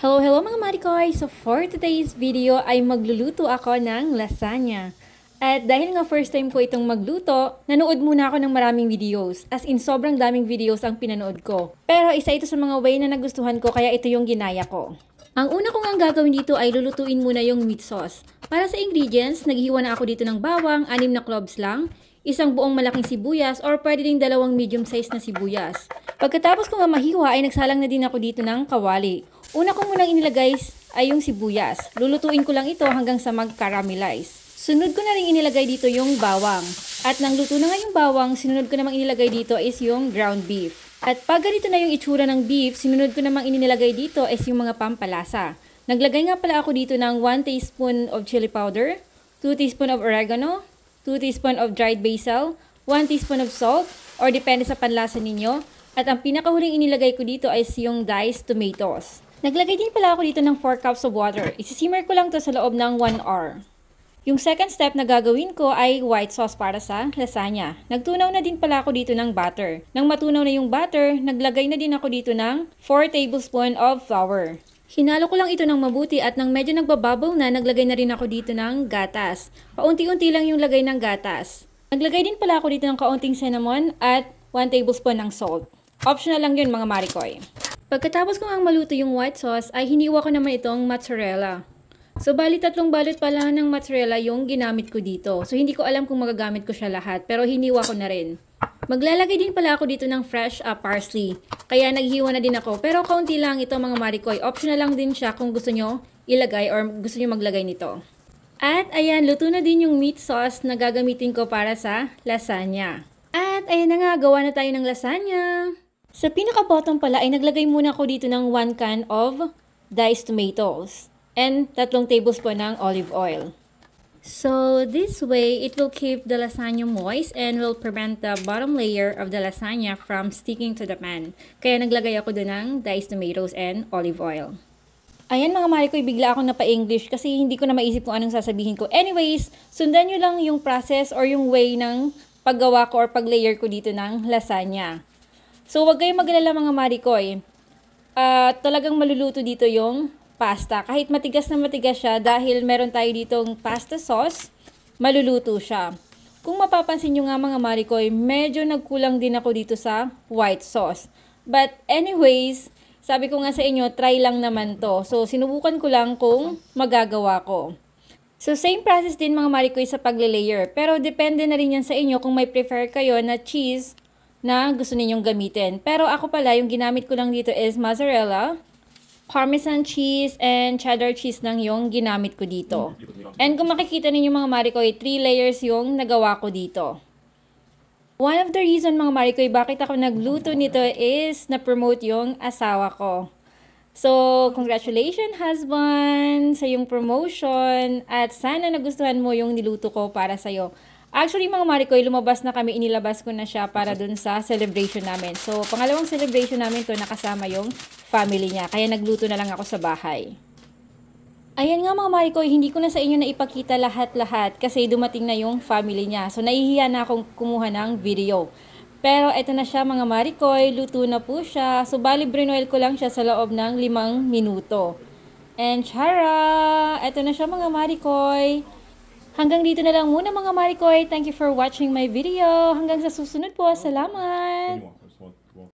Hello mga Marikoy! So for today's video ay magluluto ako ng lasagna. At dahil nga first time ko itong magluto, nanood muna ako ng maraming videos. As in sobrang daming videos ang pinanood ko. Pero isa ito sa mga way na nagustuhan ko kaya ito yung ginaya ko. Ang una kong ang gagawin dito ay lulutuin muna yung meat sauce. Para sa ingredients, naghihiwa na ako dito ng bawang, 6 na cloves lang, isang buong malaking sibuyas or pwede ding 2 medium size na sibuyas. Pagkatapos ko nga mahiwa ay nagsalang na din ako dito ng kawali. Una ko munang inilagay ay yung sibuyas. Lulutuin ko lang ito hanggang sa mag-caramelize. Sunod ko na rin inilagay dito yung bawang. At nang luto na nga yung bawang, sinunod ko namang inilagay dito is yung ground beef. At pag ganito na yung itsura ng beef, sinunod ko namang inilagay dito is yung mga pampalasa. Naglagay nga pala ako dito ng 1 teaspoon of chili powder, 2 teaspoon of oregano, 2 teaspoon of dried basil, 1 teaspoon of salt, or depende sa panlasa ninyo. At ang pinakahuling inilagay ko dito is yung diced tomatoes. Naglagay din pala ako dito ng 4 cups of water. Isisimmer ko lang to sa loob ng 1 hour. Yung second step na gagawin ko ay white sauce para sa lasagna. Nagtunaw na din pala ako dito ng butter. Nang matunaw na yung butter, naglagay na din ako dito ng 4 tablespoon of flour. Hinalo ko lang ito ng mabuti at nang medyo nagbabubble na, naglagay na rin ako dito ng gatas. Paunti-unti lang yung lagay ng gatas. Naglagay din pala ako dito ng kaunting cinnamon at 1 tablespoon ng salt. Optional lang yun mga Marikoy. Pagkatapos ko ang maluto yung white sauce, ay hiniwa ko naman itong mozzarella. So, bali 3 balot pala ng mozzarella yung ginamit ko dito. So, hindi ko alam kung magagamit ko siya lahat, pero hiniwa ko na rin. Maglalagay din pala ako dito ng fresh parsley. Kaya naghiwa na din ako. Pero kaunti lang ito mga Marikoy. Optional lang din siya kung gusto nyo ilagay or gusto nyo maglagay nito. At ayan, luto na din yung meat sauce na gagamitin ko para sa lasagna. At ayan na nga, gawa na tayo ng lasagna. Sa pinaka-bottom pala ay naglagay muna ako dito ng 1 can of diced tomatoes and 3 tablespoon ng olive oil. So this way, it will keep the lasagna moist and will prevent the bottom layer of the lasagna from sticking to the pan. Kaya naglagay ako doon ng diced tomatoes and olive oil. Ayan mga Marikoy, bigla akong napa-English kasi hindi ko na maisip kung anong sasabihin ko. Anyways, sundan nyo lang yung process or yung way ng paggawa ko or pag-layer ko dito ng lasagna. So, wag kayong mag-alala mga Marikoy. Talagang maluluto dito yung pasta. Kahit matigas na matigas siya, dahil meron tayo ditong pasta sauce, maluluto siya. Kung mapapansin nyo nga mga Marikoy, medyo nagkulang din ako dito sa white sauce. But anyways, sabi ko nga sa inyo, try lang naman to. So, sinubukan ko lang kung magagawa ko. So, same process din mga Marikoy sa pagle-layer. Pero depende na rin yan sa inyo kung may prefer kayo na cheese na gusto ninyong gamitin. Pero ako pala, yung ginamit ko lang dito is mozzarella, parmesan cheese, and cheddar cheese lang yung ginamit ko dito. And kung makikita ninyo mga Marikoy, 3 layers yung nagawa ko dito. One of the reason mga Marikoy, bakit ako nagluto nito is na-promote yung asawa ko. So, congratulations husband sa yung promotion at sana nagustuhan mo yung niluto ko para sa'yo. Actually, mga Marikoy, lumabas na kami, inilabas ko na siya para dun sa celebration namin. So, pangalawang celebration namin to, nakasama yung family niya. Kaya nagluto na lang ako sa bahay. Ayan nga mga Marikoy, hindi ko na sa inyo na ipakita lahat-lahat kasi dumating na yung family niya. So, nahihiya na akong kumuha ng video. Pero, eto na siya mga Marikoy, luto na po siya. So, bali, brinoil ko lang siya sa loob ng 5 minuto. And, tara! Eto na siya mga Marikoy. Hanggang dito na lang muna mga Marikoy. Thank you for watching my video. Hanggang sa susunod po. Salamat!